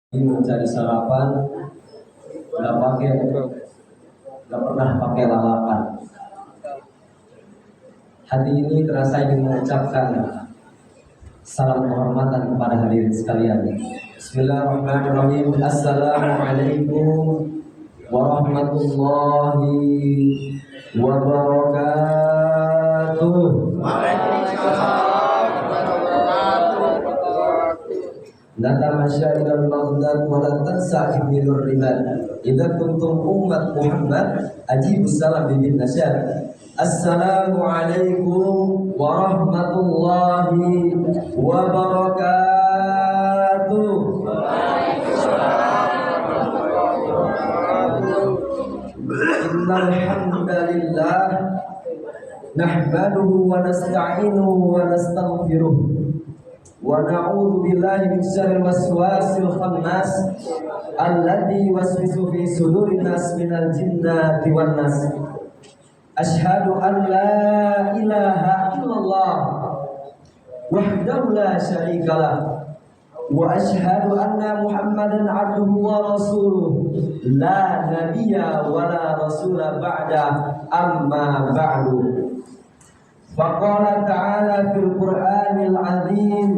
Mencari sarapan nggak pernah pakai lalapan. Hati ini terasa ingin mengucapkan salam kehormatan kepada hadirin sekalian. Bismillahirrahmanirrahim. Assalamualaikum warahmatullahi wabarakatuh. Nata masyarakat Baghdad wala tansa ibnul riban. Idza kuntum ummat Muhammad ajibus salam bibin nasyar. Assalamualaikum warahmatullahi wabarakatuh. Innal hamdalillah nahmaduhu wa nasta'inuhu wa nastaghfiruh. Wa na'udzu billahi min syarril waswasil khannas alladzi yuwaswisu fi sudurin nas minal jinnati wan nas. Asyhadu an la ilaha illallah wahdahu la syarikalah wa asyhadu anna Muhammadan abduhu wa rasuluh la nabiyya wa la rasula ba'da amma ba'du. Faqala ta'ala fil Qur'anil 'azim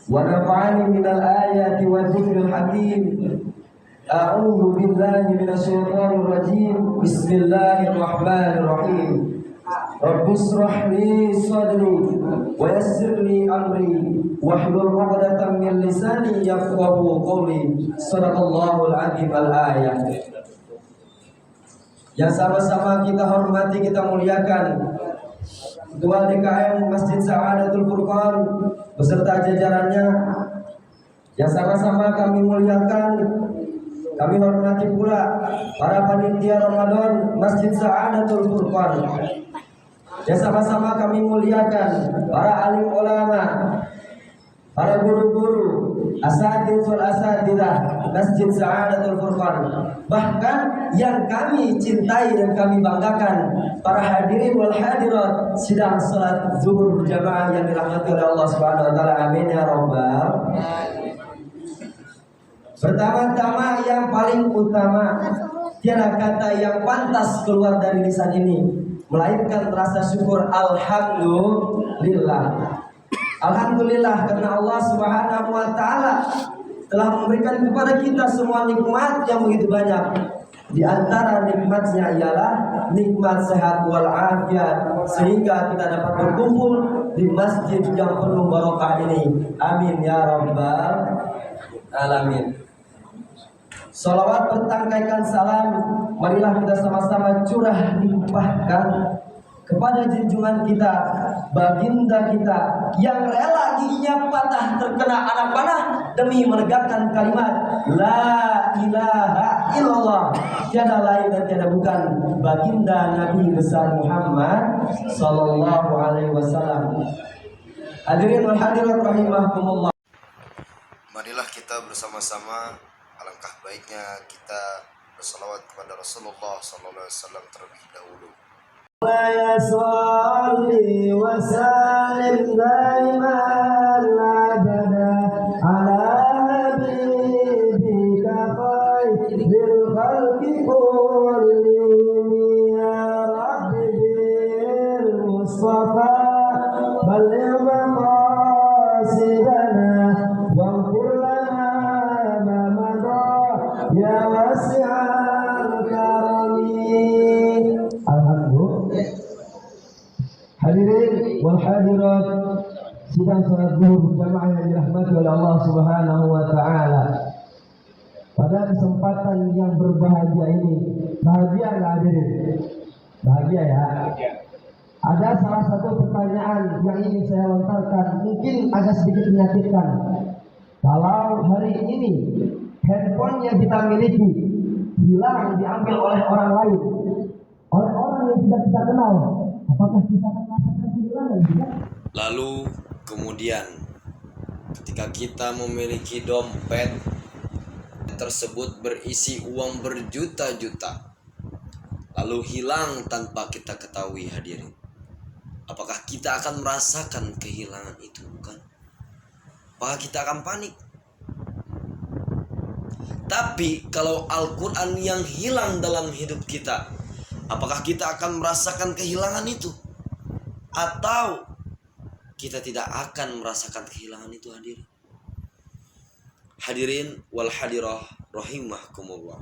wa nafa'ani minal ayati wa dzikril hakim. A'udzu billahi minasy syaithanir rajim. Bismillahirrahmanirrahim. Rabbus shrah li sadri wa yassir li amri wahlul 'uqdatam min lisani yafqahu qawli. Shadaqallahul 'azim al-ayah. Yang sama-sama kita hormati, kita muliakan Ketua DKM Masjid Sa'adatul Furqan beserta jajarannya, yang sama-sama kami muliakan, kami hormati pula para panitia Ramadan Masjid Sa'adatul Furqan, yang sama-sama kami muliakan para alim ulama, para guru-guru, asatidzul asatidzah Masjid Sa'adatul Furqan, bahkan yang kami cintai dan kami banggakan, para hadirin wal hadirat sidang salat zuhur berjamaah yang dirahmati oleh Allah Subhanahu wa taala. Amin ya rabbal. Pertama-tama yang paling utama, tiada kata yang pantas keluar dari lisan ini melainkan rasa syukur. Alhamdulillah. Alhamdulillah karena Allah Subhanahu wa taala telah memberikan kepada kita semua nikmat yang begitu banyak. Di antara nikmatnya ialah nikmat sehat wal afiat, sehingga kita dapat berkumpul di masjid yang penuh barokah ini. Amin ya rabbal alamin. Salawat bertangkaikan salam, marilah kita sama-sama curah limpahkan kepada junjungan kita, baginda kita yang rela giginya patah terkena anak panah demi menegakkan kalimat la ilaha illallah, tiada lain dan tiada bukan, baginda Nabi besar Muhammad sallallahu alaihi wasallam. Hadirin wal hadirat rahimakumullah. Marilah kita bersama-sama, alangkah baiknya kita bersalawat kepada Rasulullah sallallahu alaihi wasallam terlebih dahulu. Ya salli wa sallim daiman abada ala habibika khairil khalqi kullihim ya rabbi bil mustafa balligh maqasidana waghfir lana ma madha ya wasi'al karami. Hadirin wal hadirat sidang salat zuhur berjamaah yang dirahmati oleh Allah Subhanahu wa taala. Pada kesempatan yang berbahagia ini, bahagia enggak hadirin? Bahagia ya. Ada salah satu pertanyaan yang ingin saya lontarkan, mungkin agak sedikit menyakitkan. Kalau hari ini handphone yang kita miliki hilang, diambil oleh orang lain, oleh orang yang tidak kita kenal, apakah kita akan merasakan kehilangan juga? Lalu kemudian ketika kita memiliki dompet tersebut berisi uang berjuta-juta, lalu hilang tanpa kita ketahui hadirin, apakah kita akan merasakan kehilangan itu? Bukan. Apakah kita akan panik? Tapi kalau Al-Quran yang hilang dalam hidup kita, apakah kita akan merasakan kehilangan itu? Atau kita tidak akan merasakan kehilangan itu, hadirin? Hadirin wal hadirah rahimahkumullah.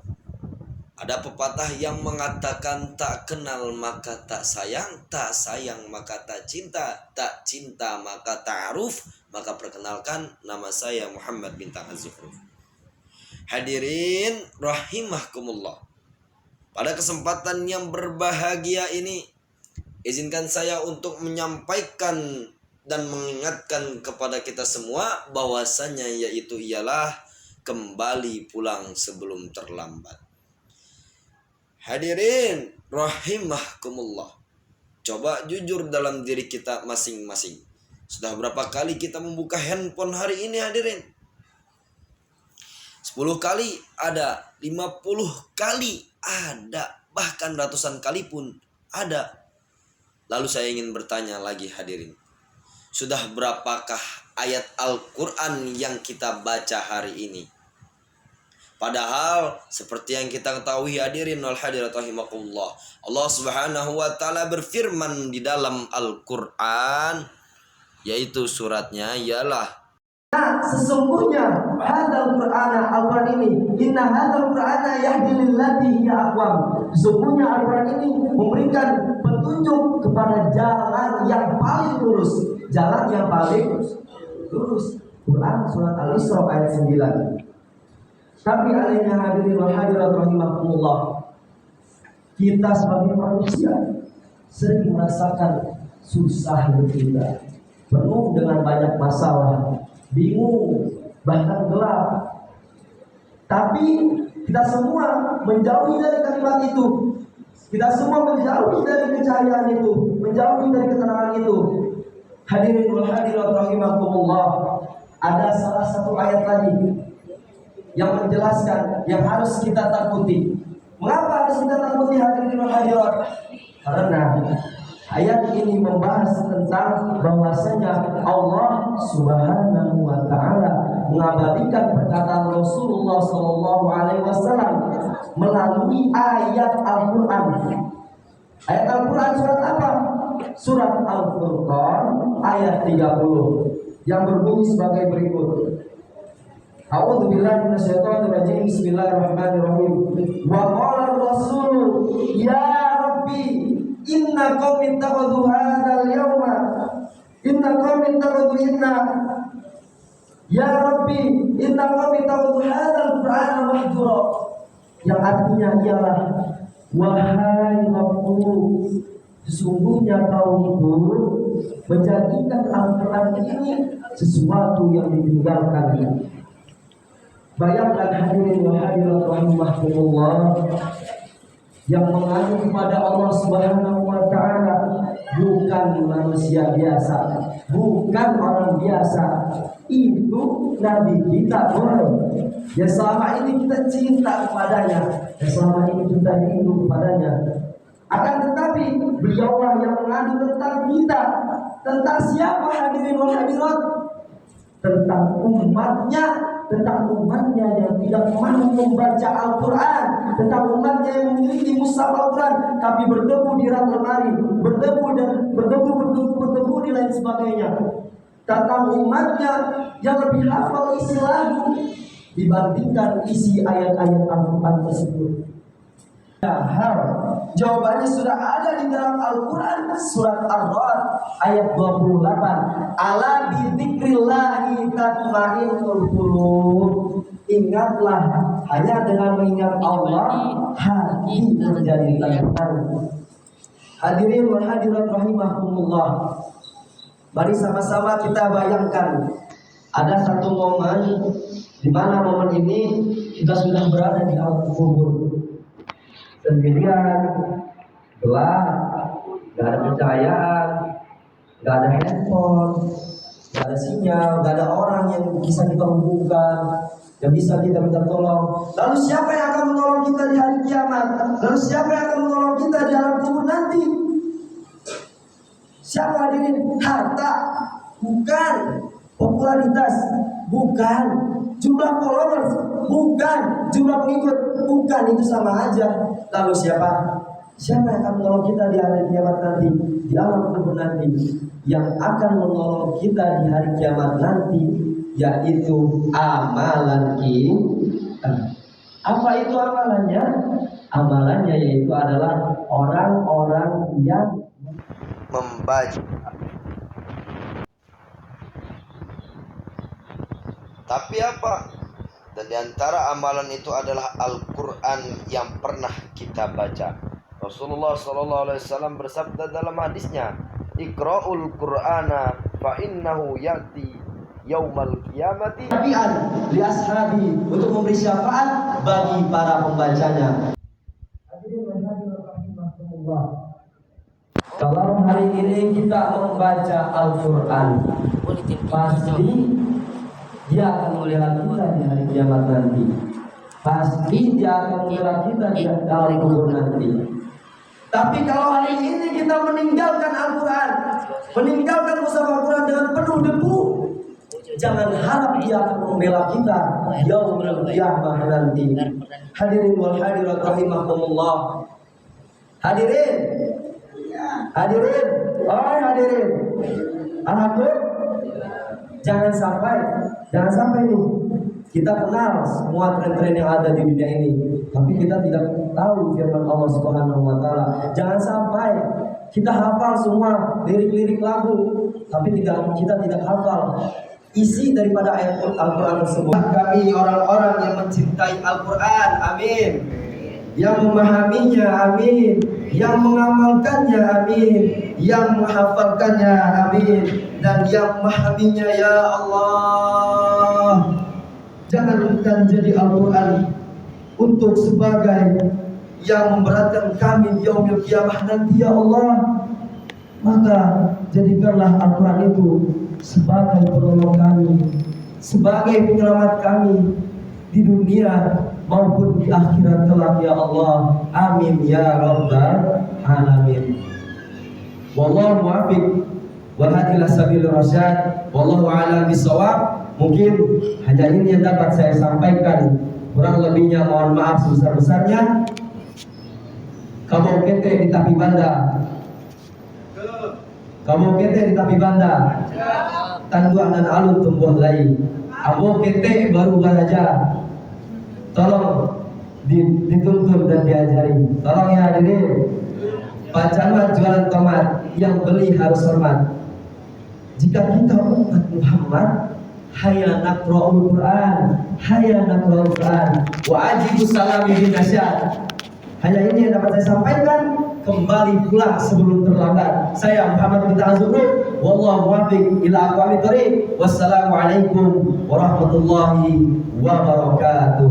Ada pepatah yang mengatakan tak kenal maka tak sayang maka tak cinta maka ta'aruf. Maka perkenalkan, nama saya Muhammad Bintang Az-Zukhruf. Hadirin rahimahkumullah. Pada kesempatan yang berbahagia ini, izinkan saya untuk menyampaikan dan mengingatkan kepada kita semua bahwasanya ialah kembali pulang sebelum terlambat. Hadirin rahimahkumullah. Coba jujur dalam diri kita masing-masing. Sudah berapa kali kita membuka handphone hari ini, hadirin? 10 kali ada, 50 kali ada, bahkan ratusan kali pun ada. Lalu saya ingin bertanya lagi, hadirin. Sudah berapakah ayat Al-Quran yang kita baca hari ini? Padahal seperti yang kita ketahui, hadirin wal hadirat rahimakumullah, Allah Subhanahu wa taala berfirman di dalam Al-Qur'an, yaitu suratnya ialah sesungguhnya hadzal Qur'ana, Al-Quran ini, inna hadzal Qur'ana yahdi lillati hiya aqwam. Sesungguhnya Al-Quran ini memberikan petunjuk kepada jalan yang paling lurus, jalan yang paling lurus. Quran surat Al-Isra ayat 9. Tapi alainya hadirin wal hadirat rahimakumullah, kita sebagai manusia sering merasakan susah hidup kita, penuh dengan banyak masalah, bingung, bahkan gelap. Tapi kita semua menjauhi dari kalimat itu. Kita semua menjauhi dari kecahayaan itu, menjauhi dari ketenangan itu. Hadirin wal hadirat rahimakumullah, ada salah satu ayat lagi yang menjelaskan yang harus kita takuti. Mengapa harus kita takuti, hadirin wal hadirat? Karena ayat ini membahas tentang bahwasanya Allah Subhanahu wa taala mengabadikan perkataan Rasulullah sallallahu alaihi wasallam melalui ayat Al-Qur'an. Ayat Al-Qur'an surat apa? Surat Al-Furqan ayat 30 yang berbunyi sebagai berikut. A'udzu billahi minasyaitonir rajim. Bismillahirrahmanirrahim. Wa qala ar-rasul ya rabbi inna qaumi ittakhadhu hadzal yawma inna qaumi ittakhadhu ya rabbi inna qaumi ittakhadhu hadzal qur'ana mahjura. Yang artinya ialah, wahai Rabbku, sesungguhnya kaumku menjadikan Al-Quran ini sesuatu yang ditinggalkan. Bayangkan hadirin wa hadirat rahimahumullah, yang mengadu kepada Allah Subhanahu wa taala bukan manusia biasa, bukan orang biasa. Itu Nabi kita Muhammad, yang selama ini kita cinta kepadanya, yang selama ini kita rindu kepadanya. Akan tetapi beliaulah yang mengadu tentang kita. Tentang siapa, hadirin wa hadirat? Tentang umatnya yang tidak mau membaca Al-Quran, tentang umatnya yang memiliki mushaf Al-Quran tapi berdebu di rak lemari, berdebu di lain sebagainya. Tentang umatnya yang lebih hafal isi lagu dibandingkan isi ayat-ayat Al-Quran tersebut. Jawabannya sudah ada di dalam Al-Quran, surat Ar-Ra'd ayat 28. Ala bidzikrillahi tatma'innul qulub. Ingatlah, hanya dengan mengingat Allah hati menjadi tenang. Hadirin wa hadirat rahimahumullah, mari sama-sama kita bayangkan ada satu momen di mana momen ini kita sudah berada di alam kubur, sendirian, gelap, gak ada pencahayaan, gak ada handphone, gak ada sinyal, gak ada orang yang bisa kita hubungkan, yang bisa kita minta tolong. Lalu siapa yang akan menolong kita di hari kiamat? Lalu siapa yang akan menolong kita di alam kubur nanti? Siapa hadirin? Harta? Bukan. Popularitas? bukan. Jumlah followers, bukan. Jumlah pengikut, bukan. Itu sama aja. Lalu siapa? Siapa yang akan menolong kita di hari kiamat nanti, di alam kubur nanti? Yang akan menolong kita di hari kiamat nanti yaitu amalan kita. Apa itu amalannya? Amalannya yaitu adalah orang-orang yang membaca. Tapi apa? Dan diantara amalan itu adalah Al-Quran yang pernah kita baca. Rasulullah SAW bersabda dalam hadisnya, Iqra'ul Qur'ana fa innahu ya'ti yaumal qiyamati syafi'an li ashabi, untuk memberi syafaat bagi para pembacanya. Kalau hari ini kita membaca Al-Quran, pasti dia akan membela kita di hari kiamat nanti. Pasti dia akan membela kita di alam kubur nanti. Tapi kalau hari ini kita meninggalkan Al-Quran, meninggalkan mushaf Al-Quran dengan penuh debu, jangan harap dia akan membela kita yaumul qiyamah nanti. Hadirin wal hadirat rahimakumullah. Hadirin, hadirin, hadirin. Alhamdulillah. Jangan sampai nih kita kenal semua tren-tren yang ada di dunia ini, tapi kita tidak tahu firman Allah Subhanahu wa taala. Jangan sampai kita hafal semua lirik-lirik lagu, tapi kita tidak hafal isi daripada ayat Al-Quran tersebut. Kami orang-orang yang mencintai Al-Quran, amin. Yang memahaminya, amin. Yang mengamalkannya, amin. Yang menghafalkannya, amin. Dan yang memahaminya, ya Allah. Jangan jadi Al-Quran untuk sebagai yang memberatkan kami di yaumil qiyamah nanti, ya Allah. Maka jadikanlah Al-Quran itu sebagai penolong kami, sebagai penyelamat kami di dunia maupun di akhirat kelak, ya Allah. Amin ya rabbal alamin. Wallahu muwaffiq wal hadi ila sabilir rasyad. Wallahu a'lam bissawab. Mungkin hanya ini yang dapat saya sampaikan. Kurang lebihnya mohon maaf sebesar-besarnya. Kamu kete di Tapi Banda. Kamu kete di Tapi Banda. Tanduan dan alun tumbuh lagi. Abo kete baru belajar. Tolong dituntun dan diajari. Tolong ya hadirin. Pak Camat jualan tomat, yang beli harus hormat. Jika kita umat Muhammad, hayya naqra'ul Quran, hayya naqra'ul Quran, wa ajibu salami bin nasyad. Hanya ini yang dapat saya sampaikan. Kembali pula sebelum terlambat. Saya Muhammad bin Azrul, wallahu muwaffiq ila aqwamit thoriq. Wassalamualaikum warahmatullahi wabarakatuh.